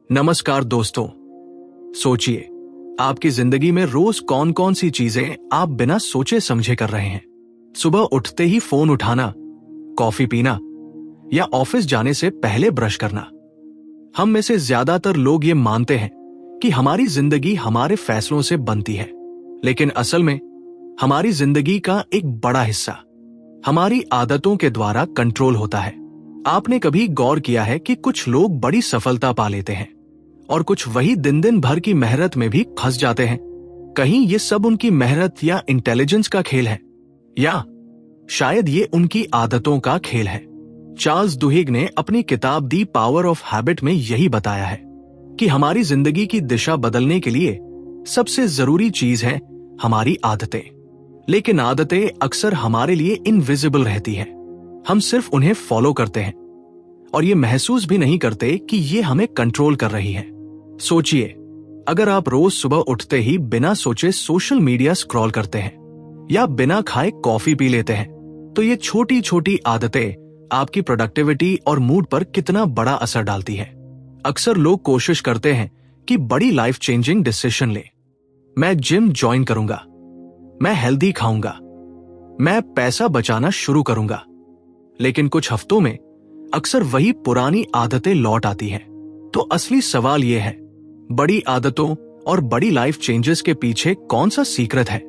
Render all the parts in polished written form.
नमस्कार दोस्तों। सोचिए, आपकी जिंदगी में रोज कौन कौन सी चीजें आप बिना सोचे समझे कर रहे हैं। सुबह उठते ही फोन उठाना, कॉफी पीना या ऑफिस जाने से पहले ब्रश करना। हम में से ज्यादातर लोग ये मानते हैं कि हमारी जिंदगी हमारे फैसलों से बनती है, लेकिन असल में हमारी जिंदगी का एक बड़ा हिस्सा हमारी आदतों के द्वारा कंट्रोल होता है। आपने कभी गौर किया है कि कुछ लोग बड़ी सफलता पा लेते हैं और कुछ वही दिन दिन भर की मेहनत में भी फंस जाते हैं। कहीं ये सब उनकी मेहनत या इंटेलिजेंस का खेल है, या शायद ये उनकी आदतों का खेल है। चार्ल्स दुहिग ने अपनी किताब दी पावर ऑफ हैबिट में यही बताया है कि हमारी जिंदगी की दिशा बदलने के लिए सबसे जरूरी चीज है हमारी आदतें। लेकिन आदतें अक्सर हमारे लिए इनविजिबल रहती हैं। हम सिर्फ उन्हें फॉलो करते हैं और ये महसूस भी नहीं करते कि ये हमें कंट्रोल कर रही है। सोचिए, अगर आप रोज सुबह उठते ही बिना सोचे सोशल मीडिया स्क्रॉल करते हैं या बिना खाए कॉफी पी लेते हैं, तो ये छोटी छोटी आदतें आपकी प्रोडक्टिविटी और मूड पर कितना बड़ा असर डालती है। अक्सर लोग कोशिश करते हैं कि बड़ी लाइफ चेंजिंग डिसीजन ले। मैं जिम ज्वाइन करूंगा, मैं हेल्दी खाऊंगा, मैं पैसा बचाना शुरू करूंगा। लेकिन कुछ हफ्तों में अक्सर वही पुरानी आदतें लौट आती हैं। तो असली सवाल यह है, बड़ी आदतों और बड़ी लाइफ चेंजेस के पीछे कौन सा सीक्रेट है?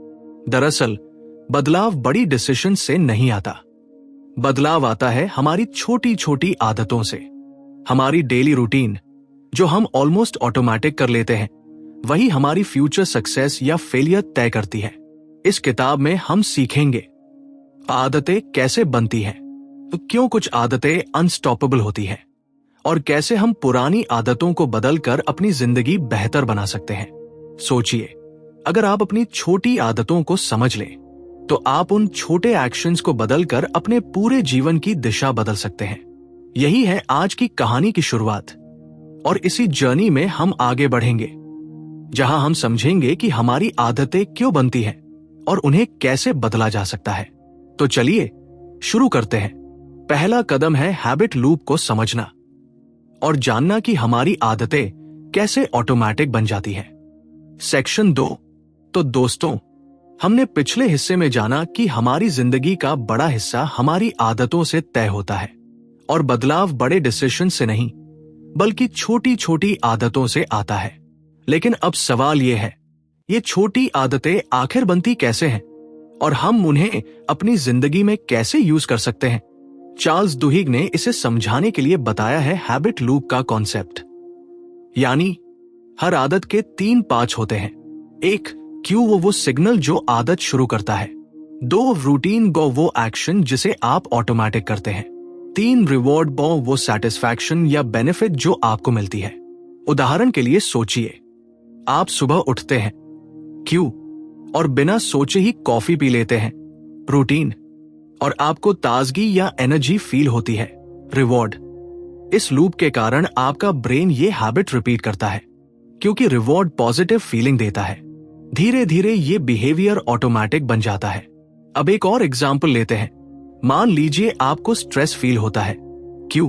दरअसल बदलाव बड़ी डिसीजन से नहीं आता। बदलाव आता है हमारी छोटी छोटी आदतों से। हमारी डेली रूटीन जो हम ऑलमोस्ट ऑटोमेटिक कर लेते हैं, वही हमारी फ्यूचर सक्सेस या फेलियर तय करती है। इस किताब में हम सीखेंगे आदतें कैसे बनती हैं, तो क्यों कुछ आदतें अनस्टॉपेबल होती हैं, और कैसे हम पुरानी आदतों को बदलकर अपनी जिंदगी बेहतर बना सकते हैं। सोचिए, अगर आप अपनी छोटी आदतों को समझ लें, तो आप उन छोटे एक्शंस को बदलकर अपने पूरे जीवन की दिशा बदल सकते हैं। यही है आज की कहानी की शुरुआत, और इसी जर्नी में हम आगे बढ़ेंगे, जहां हम समझेंगे कि हमारी आदतें क्यों बनती हैं और उन्हें कैसे बदला जा सकता है। तो चलिए शुरू करते हैं। पहला कदम है हैबिट लूप को समझना और जानना कि हमारी आदतें कैसे ऑटोमेटिक बन जाती हैं। सेक्शन 2। तो दोस्तों, हमने पिछले हिस्से में जाना कि हमारी जिंदगी का बड़ा हिस्सा हमारी आदतों से तय होता है, और बदलाव बड़े डिसीजन से नहीं बल्कि छोटी छोटी आदतों से आता है। लेकिन अब सवाल यह है, ये छोटी आदतें आखिर बनती कैसे हैं और हम उन्हें अपनी जिंदगी में कैसे यूज कर सकते हैं? चार्ल्स दुहिग ने इसे समझाने के लिए बताया है हैबिट लूप का कॉन्सेप्ट। यानी हर आदत के 3 पार्ट होते हैं। 1 क्यू, वो सिग्नल जो आदत शुरू करता है। 2 रूटीन, वो एक्शन जिसे आप ऑटोमेटिक करते हैं। 3 रिवॉर्ड, वो सेटिस्फैक्शन या बेनिफिट जो आपको मिलती है। उदाहरण के लिए सोचिए, आप सुबह उठते हैं, क्यू, और बिना सोचे ही कॉफी पी लेते हैं, रूटीन, और आपको ताजगी या एनर्जी फील होती है, रिवॉर्ड। इस लूप के कारण आपका ब्रेन ये हैबिट रिपीट करता है, क्योंकि रिवॉर्ड पॉजिटिव फीलिंग देता है। धीरे धीरे ये बिहेवियर ऑटोमेटिक बन जाता है। अब एक और एग्जाम्पल लेते हैं। मान लीजिए आपको स्ट्रेस फील होता है, क्यू,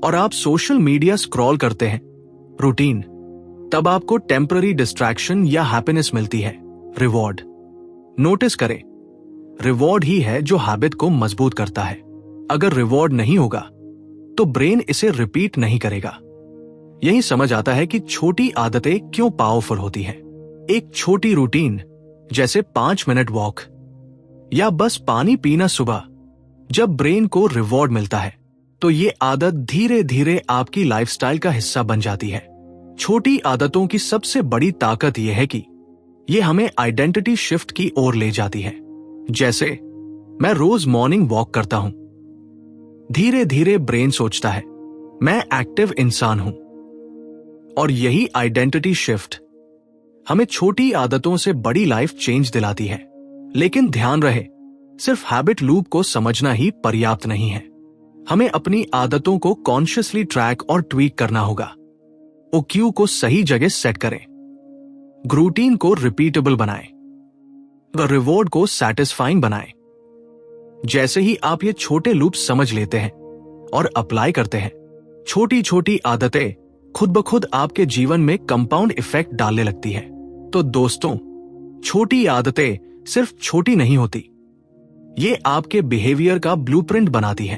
और आप सोशल मीडिया स्क्रॉल करते हैं, रूटीन। तब आपको टेम्पररी डिस्ट्रैक्शन या हैप्पीनेस मिलती है, रिवॉर्ड। नोटिस करें, रिवॉर्ड ही है जो हैबिट को मजबूत करता है। अगर रिवॉर्ड नहीं होगा तो ब्रेन इसे रिपीट नहीं करेगा। यही समझ आता है कि छोटी आदतें क्यों पावरफुल होती हैं। एक छोटी रूटीन जैसे 5 मिनट वॉक या बस पानी पीना सुबह, जब ब्रेन को रिवॉर्ड मिलता है तो ये आदत धीरे धीरे आपकी लाइफस्टाइल का हिस्सा बन जाती है। छोटी आदतों की सबसे बड़ी ताकत यह है कि ये हमें आइडेंटिटी शिफ्ट की ओर ले जाती है। जैसे मैं रोज मॉर्निंग वॉक करता हूं, धीरे धीरे ब्रेन सोचता है मैं एक्टिव इंसान हूं, और यही आइडेंटिटी शिफ्ट हमें छोटी आदतों से बड़ी लाइफ चेंज दिलाती है। लेकिन ध्यान रहे, सिर्फ हैबिट लूप को समझना ही पर्याप्त नहीं है। हमें अपनी आदतों को कॉन्शियसली ट्रैक और ट्वीक करना होगा। क्यू को सही जगह सेट करें, रूटीन को रिपीटेबल बनाएं, रिवॉर्ड को सैटिस्फाइंग बनाएं। जैसे ही आप ये छोटे लूप समझ लेते हैं और अप्लाई करते हैं, छोटी छोटी आदतें खुद ब खुद आपके जीवन में कंपाउंड इफेक्ट डालने लगती है। तो दोस्तों, छोटी आदतें सिर्फ छोटी नहीं होती, ये आपके बिहेवियर का ब्लूप्रिंट बनाती है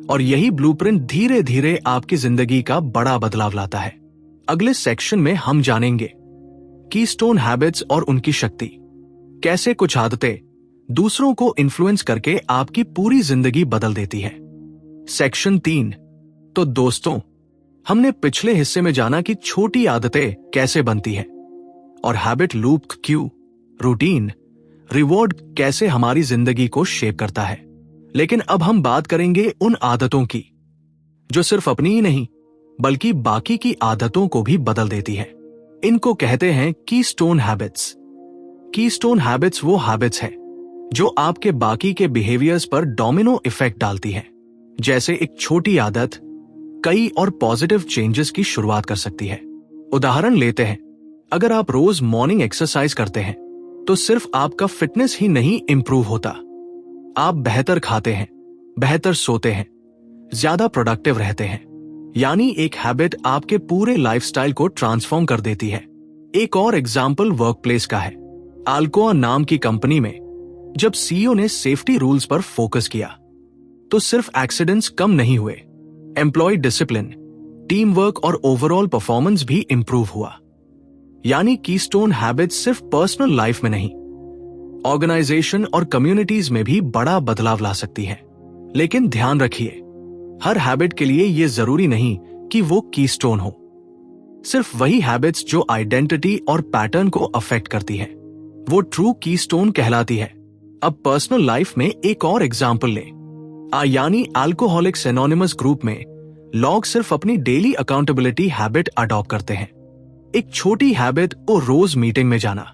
और यही ब्लूप्रिंट धीरे धीरे आपकी जिंदगी का बड़ा बदलाव लाता है। अगले सेक्शन में हम जानेंगे कीस्टोन हैबिट्स और उनकी शक्ति, कैसे कुछ आदतें दूसरों को इन्फ्लुएंस करके आपकी पूरी जिंदगी बदल देती है। सेक्शन 3। तो दोस्तों, हमने पिछले हिस्से में जाना कि छोटी आदतें कैसे बनती है और habit loop, Q, routine, reward कैसे हमारी जिंदगी को शेप करता है। लेकिन अब हम बात करेंगे उन आदतों की जो सिर्फ अपनी ही नहीं बल्कि बाकी की आदतों को भी बदल देती है। इनको कहते हैं कीस्टोन हैबिट्स। कीस्टोन हैबिट्स वो हैबिट्स हैं जो आपके बाकी के बिहेवियर्स पर डोमिनो इफेक्ट डालती है। जैसे एक छोटी आदत कई और पॉजिटिव चेंजेस की शुरुआत कर सकती है। उदाहरण लेते हैं, अगर आप रोज मॉर्निंग एक्सरसाइज करते हैं तो सिर्फ आपका फिटनेस ही नहीं इंप्रूव होता, आप बेहतर खाते हैं, बेहतर सोते हैं, ज्यादा प्रोडक्टिव रहते हैं। यानी एक हैबिट आपके पूरे लाइफस्टाइल को ट्रांसफॉर्म कर देती है। एक और एग्जाम्पल वर्कप्लेस का है। अल्कोआ नाम की कंपनी में जब सीईओ ने सेफ्टी रूल्स पर फोकस किया तो सिर्फ एक्सीडेंट्स कम नहीं हुए, एम्प्लॉय डिसिप्लिन, टीम वर्क और ओवरऑल परफॉर्मेंस भी इंप्रूव हुआ। यानी कीस्टोन हैबिट्स सिर्फ पर्सनल लाइफ में नहीं, ऑर्गेनाइजेशन और कम्युनिटीज में भी बड़ा बदलाव ला सकती है। लेकिन ध्यान रखिए, हर हैबिट के लिए यह जरूरी नहीं कि वो कीस्टोन हो। सिर्फ वही हैबिट्स जो आइडेंटिटी और पैटर्न को अफेक्ट करती है वो ट्रू कीस्टोन कहलाती है। अब पर्सनल लाइफ में एक और एग्जाम्पल ले। यानी अल्कोहलिक्स एनोनिमस ग्रुप में लोग सिर्फ अपनी डेली अकाउंटेबिलिटी हैबिट अडॉप्ट करते हैं। एक छोटी हैबिट को रोज मीटिंग में जाना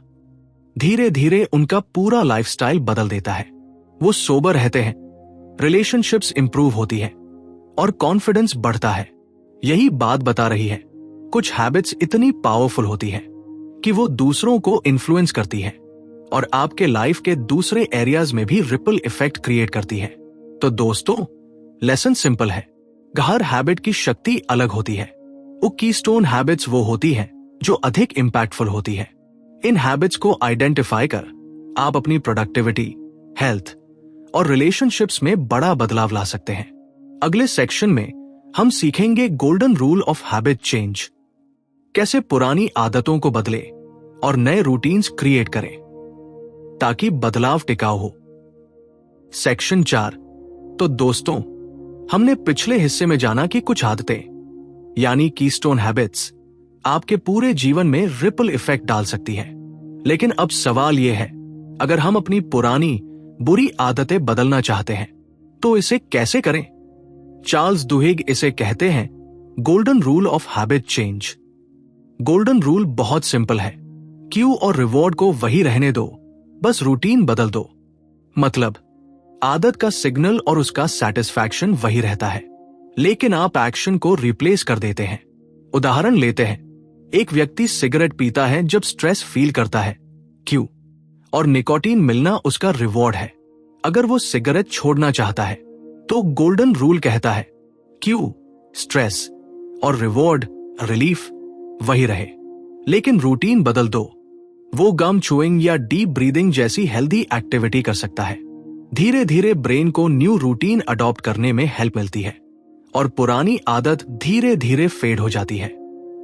धीरे धीरे उनका पूरा लाइफस्टाइल बदल देता है। वो सोबर रहते हैं, रिलेशनशिप्स इंप्रूव होती है और कॉन्फिडेंस बढ़ता है। यही बात बता रही है, कुछ हैबिट्स इतनी पावरफुल होती है कि वो दूसरों को इन्फ्लुएंस करती है और आपके लाइफ के दूसरे एरियाज में भी रिपल इफेक्ट क्रिएट करती है। तो दोस्तों, लेसन सिंपल है, हर हैबिट की शक्ति अलग होती है। वो कीस्टोन हैबिट्स वो होती है जो अधिक इंपैक्टफुल होती है। इन हैबिट्स को आइडेंटिफाई कर आप अपनी प्रोडक्टिविटी, हेल्थ और रिलेशनशिप्स में बड़ा बदलाव ला सकते हैं। अगले सेक्शन में हम सीखेंगे golden rule of habit change, कैसे पुरानी आदतों को बदले और नए रूटीन्स क्रिएट करें ताकि बदलाव टिकाऊ हो। सेक्शन 4। तो दोस्तों, हमने पिछले हिस्से में जाना कि कुछ आदतें यानी कीस्टोन हैबिट्स आपके पूरे जीवन में रिपल इफेक्ट डाल सकती है। लेकिन अब सवाल यह है, अगर हम अपनी पुरानी बुरी आदतें बदलना चाहते हैं तो इसे कैसे करें? चार्ल्स दुहिग इसे कहते हैं golden rule of habit change. Golden rule बहुत सिंपल है, क्यू और रिवॉर्ड को वही रहने दो, बस रूटीन बदल दो। मतलब आदत का सिग्नल और उसका सेटिस्फैक्शन वही रहता है, लेकिन आप एक्शन को रिप्लेस कर देते हैं। उदाहरण लेते हैं, एक व्यक्ति सिगरेट पीता है जब स्ट्रेस फील करता है, क्यू, और निकोटीन मिलना उसका रिवॉर्ड है। अगर वो सिगरेट छोड़ना चाहता है तो गोल्डन रूल कहता है क्यू स्ट्रेस और रिवॉर्ड रिलीफ वही रहे, लेकिन रूटीन बदल दो। वो गम चूइंग या डीप ब्रीदिंग जैसी हेल्दी एक्टिविटी कर सकता है। धीरे धीरे ब्रेन को न्यू रूटीन अडॉप्ट करने में हेल्प मिलती है और पुरानी आदत धीरे धीरे फेड हो जाती है।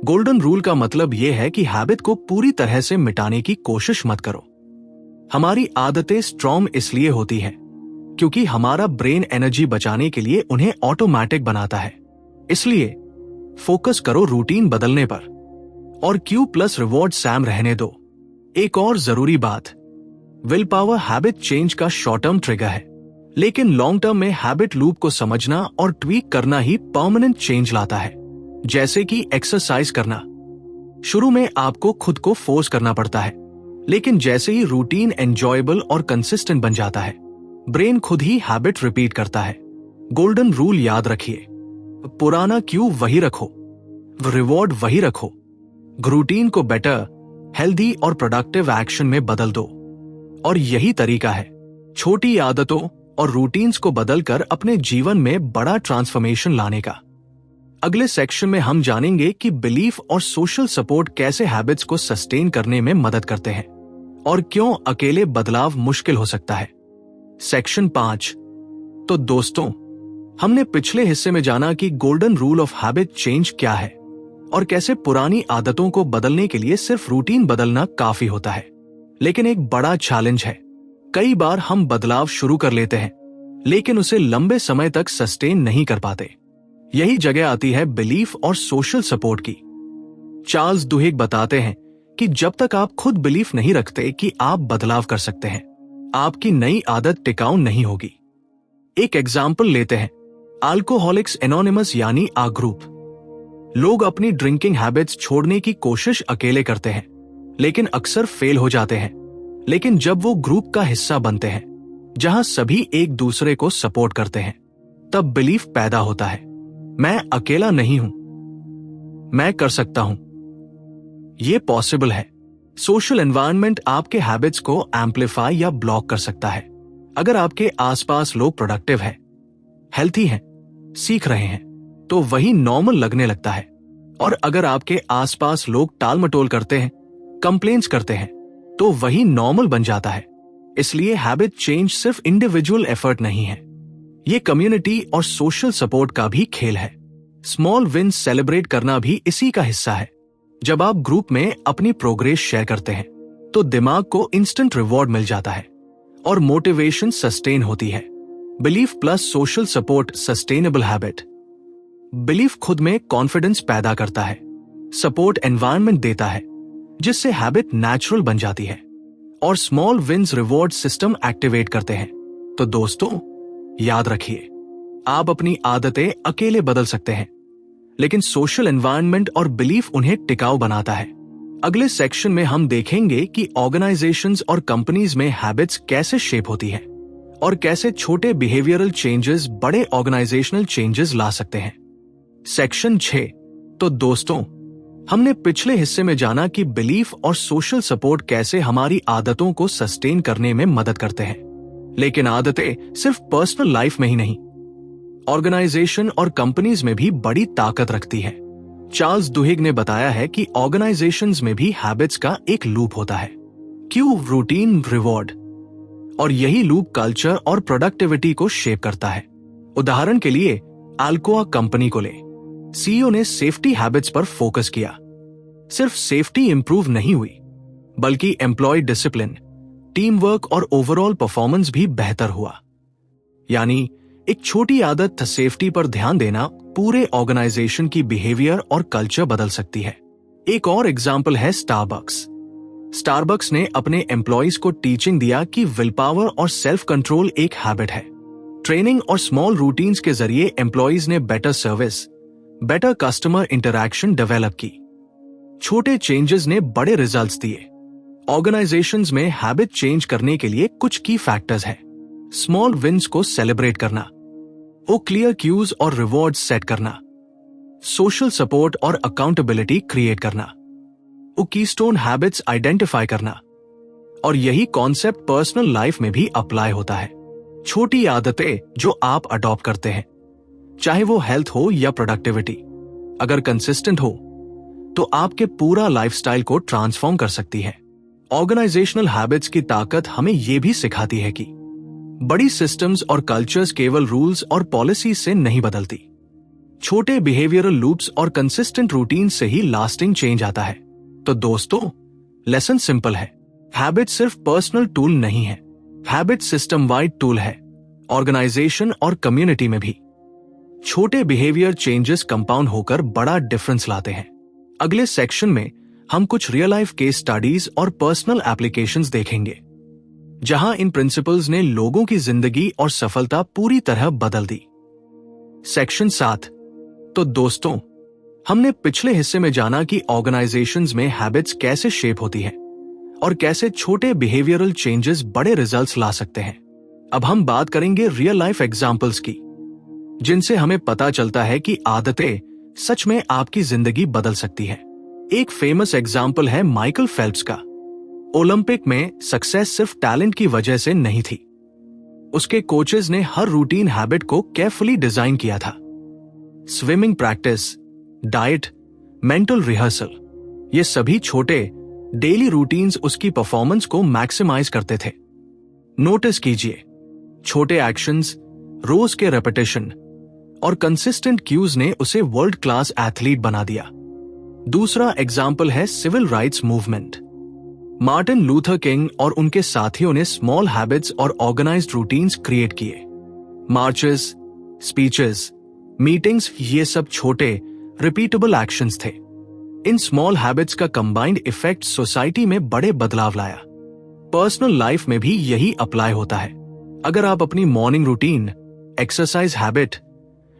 गोल्डन रूल का मतलब यह है कि हैबिट को पूरी तरह से मिटाने की कोशिश मत करो। हमारी आदतें स्ट्रॉन्ग इसलिए होती हैं क्योंकि हमारा ब्रेन एनर्जी बचाने के लिए उन्हें ऑटोमेटिक बनाता है। इसलिए फोकस करो रूटीन बदलने पर और क्यू प्लस रिवॉर्ड सैम रहने दो। एक और जरूरी बात, विल पावर हैबिट चेंज का शॉर्ट टर्म ट्रिगर है, लेकिन लॉन्ग टर्म में हैबिट लूप को समझना और ट्वीक करना ही परमानेंट चेंज लाता है। जैसे कि एक्सरसाइज करना, शुरू में आपको खुद को फोर्स करना पड़ता है, लेकिन जैसे ही रूटीन एंजॉयबल और कंसिस्टेंट बन जाता है, ब्रेन खुद ही हैबिट रिपीट करता है। गोल्डन रूल याद रखिए, पुराना क्यू वही रखो, रिवॉर्ड वही रखो, रूटीन को बेटर, हेल्दी और प्रोडक्टिव एक्शन में बदल दो। और यही तरीका है छोटी आदतों और रूटीन्स को बदलकर अपने जीवन में बड़ा ट्रांसफॉर्मेशन लाने का। अगले सेक्शन में हम जानेंगे कि बिलीफ और सोशल सपोर्ट कैसे हैबिट्स को सस्टेन करने में मदद करते हैं और क्यों अकेले बदलाव मुश्किल हो सकता है। सेक्शन 5। तो दोस्तों, हमने पिछले हिस्से में जाना कि golden rule of habit change क्या है और कैसे पुरानी आदतों को बदलने के लिए सिर्फ रूटीन बदलना काफी होता है। लेकिन एक बड़ा चैलेंज है, कई बार हम बदलाव शुरू कर लेते हैं लेकिन उसे लंबे समय तक सस्टेन नहीं कर पाते। यही जगह आती है बिलीफ और सोशल सपोर्ट की। चार्ल्स दुहिग बताते हैं कि जब तक आप खुद बिलीफ नहीं रखते कि आप बदलाव कर सकते हैं, आपकी नई आदत टिकाऊ नहीं होगी। एक एग्जाम्पल लेते हैं, अल्कोहलिक्स एनोनिमस यानी आ ग्रुप। लोग अपनी ड्रिंकिंग हैबिट्स छोड़ने की कोशिश अकेले करते हैं लेकिन अक्सर फेल हो जाते हैं। लेकिन जब वो ग्रुप का हिस्सा बनते हैं जहां सभी एक दूसरे को सपोर्ट करते हैं, तब बिलीफ पैदा होता है, मैं अकेला नहीं हूं, मैं कर सकता हूं, ये पॉसिबल है। सोशल एनवायरनमेंट आपके हैबिट्स को एम्पलीफाई या ब्लॉक कर सकता है। अगर आपके आसपास लोग प्रोडक्टिव हैं, हेल्थी हैं, सीख रहे हैं, तो वही नॉर्मल लगने लगता है। और अगर आपके आसपास लोग टाल मटोल करते हैं, कंप्लेंट्स करते हैं, तो वही नॉर्मल बन जाता है। इसलिए हैबिट चेंज सिर्फ इंडिविजुअल एफर्ट नहीं है, ये कम्युनिटी और सोशल सपोर्ट का भी खेल है। स्मॉल विन्स सेलिब्रेट करना भी इसी का हिस्सा है। जब आप ग्रुप में अपनी प्रोग्रेस शेयर करते हैं तो दिमाग को इंस्टेंट रिवॉर्ड मिल जाता है और मोटिवेशन सस्टेन होती है। Belief plus social support sustainable habit. Belief खुद में कॉन्फिडेंस पैदा करता है, सपोर्ट एनवायरनमेंट देता है जिससे हैबिट नेचुरल बन जाती है, और small wins reward system activate करते हैं। तो दोस्तों, याद रखिए, आप अपनी आदतें अकेले बदल सकते हैं लेकिन सोशल एनवायरनमेंट और बिलीफ उन्हें टिकाऊ बनाता है। अगले सेक्शन में हम देखेंगे कि ऑर्गेनाइजेशंस और कंपनीज में हैबिट्स कैसे शेप होती है और कैसे छोटे बिहेवियरल चेंजेस बड़े ऑर्गेनाइजेशनल चेंजेस ला सकते हैं। सेक्शन 6। तो दोस्तों, हमने पिछले हिस्से में जाना कि बिलीफ और सोशल सपोर्ट कैसे हमारी आदतों को सस्टेन करने में मदद करते हैं। लेकिन आदतें सिर्फ पर्सनल लाइफ में ही नहीं, ऑर्गेनाइजेशन और कंपनीज में भी बड़ी ताकत रखती है। चार्ल्स दुहिग ने बताया है कि ऑर्गेनाइजेशंस में भी हैबिट्स का एक लूप होता है, क्यू, रूटीन, रिवॉर्ड, और यही लूप कल्चर और प्रोडक्टिविटी को शेप करता है। उदाहरण के लिए अल्कोआ कंपनी को ले। सीईओ ने सेफ्टी हैबिट्स पर फोकस किया। सिर्फ सेफ्टी इंप्रूव नहीं हुई बल्कि एम्प्लॉय डिसिप्लिन, टीम वर्क और ओवरऑल परफॉर्मेंस भी बेहतर हुआ। यानी एक छोटी आदत सेफ्टी पर ध्यान देना पूरे ऑर्गेनाइजेशन की बिहेवियर और कल्चर बदल सकती है। एक और एग्जाम्पल है स्टारबक्स। स्टारबक्स ने अपने एम्प्लॉइज को टीचिंग दिया कि विल पावर और सेल्फ कंट्रोल एक हैबिट है। ट्रेनिंग और स्मॉल रूटीन्स के जरिए एम्प्लॉइज ने better service, better customer interaction develop की। छोटे चेंजेस ने बड़े रिजल्ट्स दिए। ऑर्गेनाइजेशंस में हैबिट चेंज करने के लिए कुछ की फैक्टर्स हैं। स्मॉल विन्स को सेलिब्रेट करना, वो क्लियर क्यूज और रिवॉर्ड सेट करना, सोशल सपोर्ट और अकाउंटेबिलिटी क्रिएट करना, वो कीस्टोन हैबिट्स आइडेंटिफाई करना। और यही कॉन्सेप्ट पर्सनल लाइफ में भी अप्लाई होता है। छोटी आदतें जो आप अडॉप्ट करते हैं, चाहे वो हेल्थ हो या प्रोडक्टिविटी, अगर कंसिस्टेंट हो तो आपके पूरा लाइफस्टाइल को ट्रांसफॉर्म कर सकती है। ऑर्गेनाइजेशनल हैबिट्स की ताकत हमें यह भी सिखाती है कि बड़ी सिस्टम्स और कल्चर्स केवल रूल्स और पॉलिसीज से नहीं बदलती। छोटे बिहेवियरल लूप्स और कंसिस्टेंट रूटीन से ही लास्टिंग चेंज आता है। तो दोस्तों, लेसन सिंपल है, हैबिट सिर्फ पर्सनल टूल नहीं है, हैबिट सिस्टम वाइड टूल है। ऑर्गेनाइजेशन और कम्युनिटी में भी छोटे बिहेवियर चेंजेस कंपाउंड होकर बड़ा डिफरेंस लाते हैं। अगले सेक्शन में हम कुछ रियल लाइफ केस स्टडीज और पर्सनल एप्लीकेशंस देखेंगे जहां इन प्रिंसिपल्स ने लोगों की जिंदगी और सफलता पूरी तरह बदल दी। सेक्शन 7। तो दोस्तों, हमने पिछले हिस्से में जाना कि ऑर्गेनाइजेशंस में हैबिट्स कैसे शेप होती है और कैसे छोटे बिहेवियरल चेंजेस बड़े रिजल्ट्स ला सकते हैं। अब हम बात करेंगे रियल लाइफ एग्जांपल्स की, जिनसे हमें पता चलता है कि आदतें सच में आपकी जिंदगी बदल सकती है। एक फेमस एग्जाम्पल है माइकल फेल्प्स का। ओलंपिक में सक्सेस सिर्फ टैलेंट की वजह से नहीं थी, उसके कोचेस ने हर रूटीन हैबिट को केयरफुली डिजाइन किया था। Swimming practice, diet, mental rehearsal, ये सभी छोटे डेली रूटीन्स उसकी परफॉर्मेंस को मैक्सिमाइज करते थे। नोटिस कीजिए, छोटे एक्शंस, रोज के रेपिटेशन और कंसिस्टेंट क्यूज ने उसे वर्ल्ड क्लास एथलीट बना दिया। दूसरा एग्जाम्पल है civil rights movement. Martin Luther King और उनके साथियों ने स्मॉल हैबिट्स और ऑर्गेनाइज्ड रूटीन्स क्रिएट किए। मार्चेस, स्पीचेस, मीटिंग्स, ये सब छोटे रिपीटेबल एक्शंस थे। इन स्मॉल हैबिट्स का कंबाइंड इफेक्ट सोसाइटी में बड़े बदलाव लाया। पर्सनल लाइफ में भी यही अप्लाई होता है। अगर आप अपनी मॉर्निंग रूटीन, एक्सरसाइज हैबिट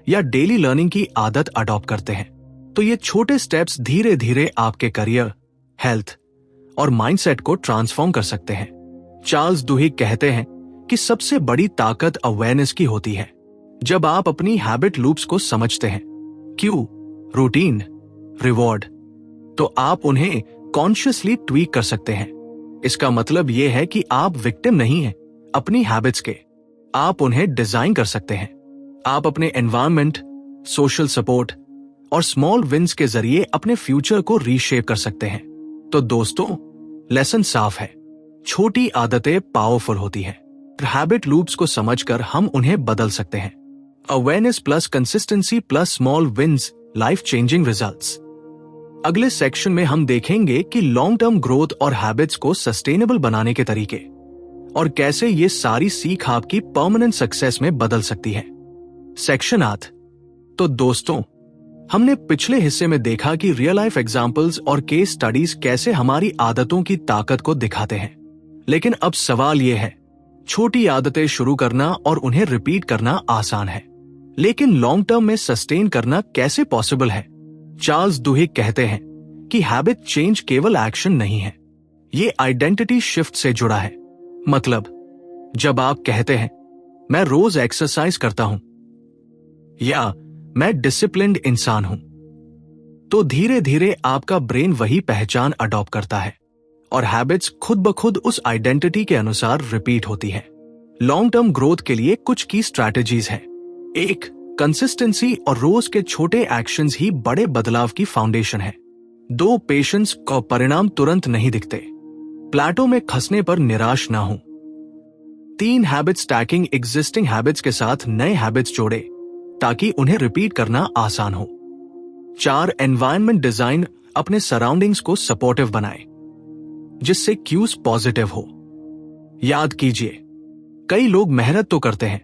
या डेली लर्निंग की आदत अडॉप्ट करते हैं तो ये छोटे स्टेप्स धीरे धीरे आपके करियर, हेल्थ और माइंडसेट को ट्रांसफॉर्म कर सकते हैं। चार्ल्स डुहिग कहते हैं कि सबसे बड़ी ताकत अवेयरनेस की होती है। जब आप अपनी हैबिट लूप्स को समझते हैं, क्यू, रूटीन, रिवॉर्ड, तो आप उन्हें कॉन्शियसली ट्वीक कर सकते हैं। इसका मतलब यह है कि आप विक्टिम नहीं हैं अपनी हैबिट्स के, आप उन्हें डिजाइन कर सकते हैं। आप अपने एनवायरनमेंट, सोशल सपोर्ट और स्मॉल विंस के जरिए अपने फ्यूचर को रीशेप कर सकते हैं। तो दोस्तों, लेसन साफ है, छोटी आदतें पावरफुल होती हैं। हैबिट लूप्स को समझकर हम उन्हें बदल सकते हैं। Awareness plus consistency plus small wins, life changing results. अगले सेक्शन में हम देखेंगे कि लॉन्ग टर्म ग्रोथ और हैबिट्स को सस्टेनेबल बनाने के तरीके और कैसे ये सारी सीख आपकी परमानेंट सक्सेस में बदल सकती है। सेक्शन 8। तो दोस्तों, हमने पिछले हिस्से में देखा कि रियल लाइफ एग्जाम्पल्स और केस स्टडीज कैसे हमारी आदतों की ताकत को दिखाते हैं। लेकिन अब सवाल यह है, छोटी आदतें शुरू करना और उन्हें रिपीट करना आसान है, लेकिन लॉन्ग टर्म में सस्टेन करना कैसे पॉसिबल है? चार्ल्स डुहिग कहते हैं कि हैबिट चेंज केवल एक्शन नहीं है, ये आइडेंटिटी शिफ्ट से जुड़ा है। मतलब, जब आप कहते हैं मैं रोज एक्सरसाइज करता हूं या मैं डिसिप्लिन्ड इंसान हूं, तो धीरे धीरे आपका ब्रेन वही पहचान अडॉप्ट करता है और हैबिट्स खुद ब खुद उस आइडेंटिटी के अनुसार रिपीट होती है। लॉन्ग टर्म ग्रोथ के लिए कुछ की स्ट्रैटेजीज हैं। 1. कंसिस्टेंसी और रोज के छोटे एक्शंस ही बड़े बदलाव की फाउंडेशन है। 2. पेशेंस का परिणाम तुरंत नहीं दिखते, प्लेटो में खसने पर निराश ना हो। 3. हैबिट स्टैकिंग, एग्जिस्टिंग हैबिट्स के साथ नए हैबिट्स जोड़े ताकि उन्हें रिपीट करना आसान हो। 4. एनवायरनमेंट डिजाइन, अपने सराउंडिंग्स को सपोर्टिव बनाए जिससे क्यूज पॉजिटिव हो। याद कीजिए, कई लोग मेहनत तो करते हैं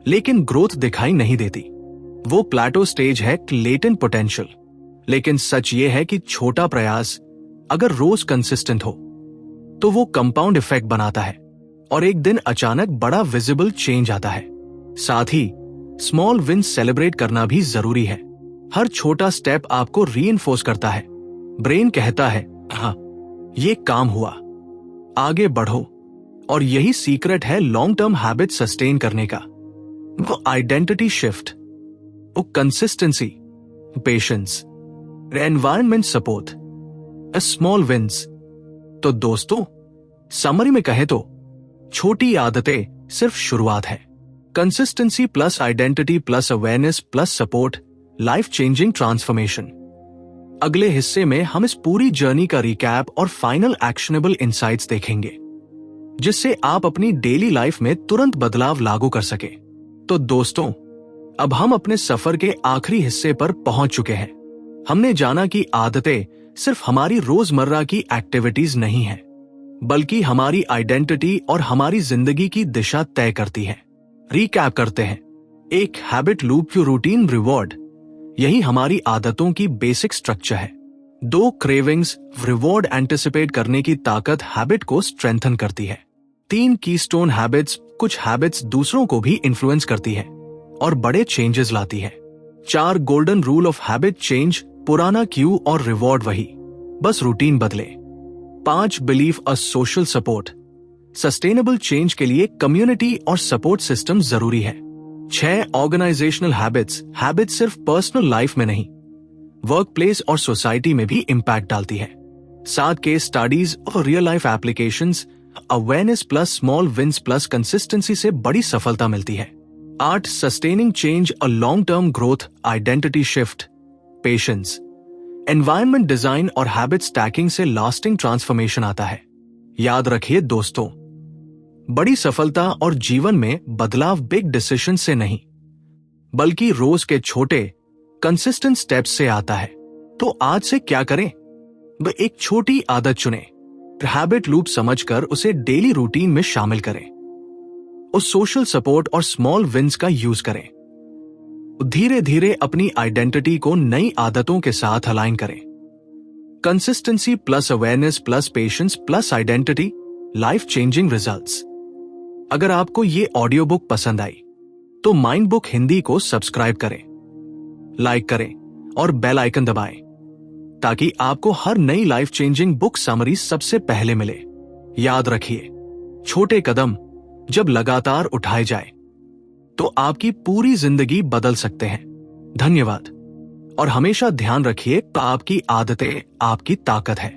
लेकिन ग्रोथ दिखाई नहीं देती। वो प्लेटो स्टेज है, लेटेंट पोटेंशियल। लेकिन सच ये है कि छोटा प्रयास अगर रोज कंसिस्टेंट हो तो वो कंपाउंड इफेक्ट बनाता है और एक दिन अचानक बड़ा विजिबल चेंज आता है। साथ ही स्मॉल विन्स सेलिब्रेट करना भी जरूरी है। हर छोटा स्टेप आपको रीइंफोर्स करता है। ब्रेन कहता है, हाँ ये काम हुआ, आगे बढ़ो। और यही सीक्रेट है लॉन्ग टर्म हैबिट सस्टेन करने का। वो आइडेंटिटी शिफ्ट, वो consistency, patience, environment support, small wins. तो दोस्तों, समरी में कहें तो छोटी आदतें सिर्फ शुरुआत है। Consistency plus identity plus awareness plus support, life changing transformation. अगले हिस्से में हम इस पूरी जर्नी का रिकैप और फाइनल एक्शनेबल इनसाइट्स देखेंगे जिससे आप अपनी डेली लाइफ में तुरंत बदलाव लागू कर सके। तो दोस्तों, अब हम अपने सफर के आखिरी हिस्से पर पहुंच चुके हैं। हमने जाना कि आदतें सिर्फ हमारी रोजमर्रा की एक्टिविटीज नहीं है, बल्कि हमारी आइडेंटिटी और हमारी जिंदगी की दिशा तय करती है। रिकैप करते हैं। 1. हैबिट लूप की रूटीन, रिवॉर्ड, यही हमारी आदतों की बेसिक स्ट्रक्चर है। 2. क्रेविंग्स, रिवॉर्ड एंटिसिपेट करने की ताकत हैबिट को स्ट्रेंथन करती है। 3. कीस्टोन हैबिट्स, कुछ हैबिट्स दूसरों को भी इन्फ्लुएंस करती है और बड़े चेंजेस लाती है। 4. Golden rule of habit change, पुराना क्यू और रिवॉर्ड वही, बस रूटीन बदले। 5. Belief a social support, sustainable change के लिए कम्युनिटी और सपोर्ट सिस्टम जरूरी है। 6. ऑर्गेनाइजेशनल हैबिट्स, हैबिट्स सिर्फ पर्सनल लाइफ में नहीं, वर्क प्लेस और सोसाइटी में भी इंपैक्ट डालती है। 7. केस स्टडीज और real life applications, awareness plus small wins plus consistency से बड़ी सफलता मिलती है। 8 sustaining change a long term growth, identity shift, patience. Environment design और हैबिट स्टैकिंग से लास्टिंग ट्रांसफॉर्मेशन आता है। याद रखिए दोस्तों, बड़ी सफलता और जीवन में बदलाव बिग डिसीजन से नहीं, बल्कि रोज के छोटे कंसिस्टेंट स्टेप्स से आता है। तो आज से क्या करें? वह एक छोटी आदत चुनें, हैबिट लूप समझकर उसे डेली रूटीन में शामिल करें। उस सोशल सपोर्ट और स्मॉल विंस का यूज करें। धीरे धीरे अपनी आइडेंटिटी को नई आदतों के साथ अलाइन करें। Consistency plus awareness plus patience plus identity, life changing results. अगर आपको ये ऑडियो बुक पसंद आई तो माइंड बुक हिंदी को सब्सक्राइब करें, लाइक करें और बेल आइकन दबाएं ताकि आपको हर नई लाइफ चेंजिंग बुक समरी सबसे पहले मिले। याद रखिए, छोटे कदम जब लगातार उठाए जाए तो आपकी पूरी जिंदगी बदल सकते हैं। धन्यवाद और हमेशा ध्यान रखिए, आपकी आदतें आपकी ताकत है।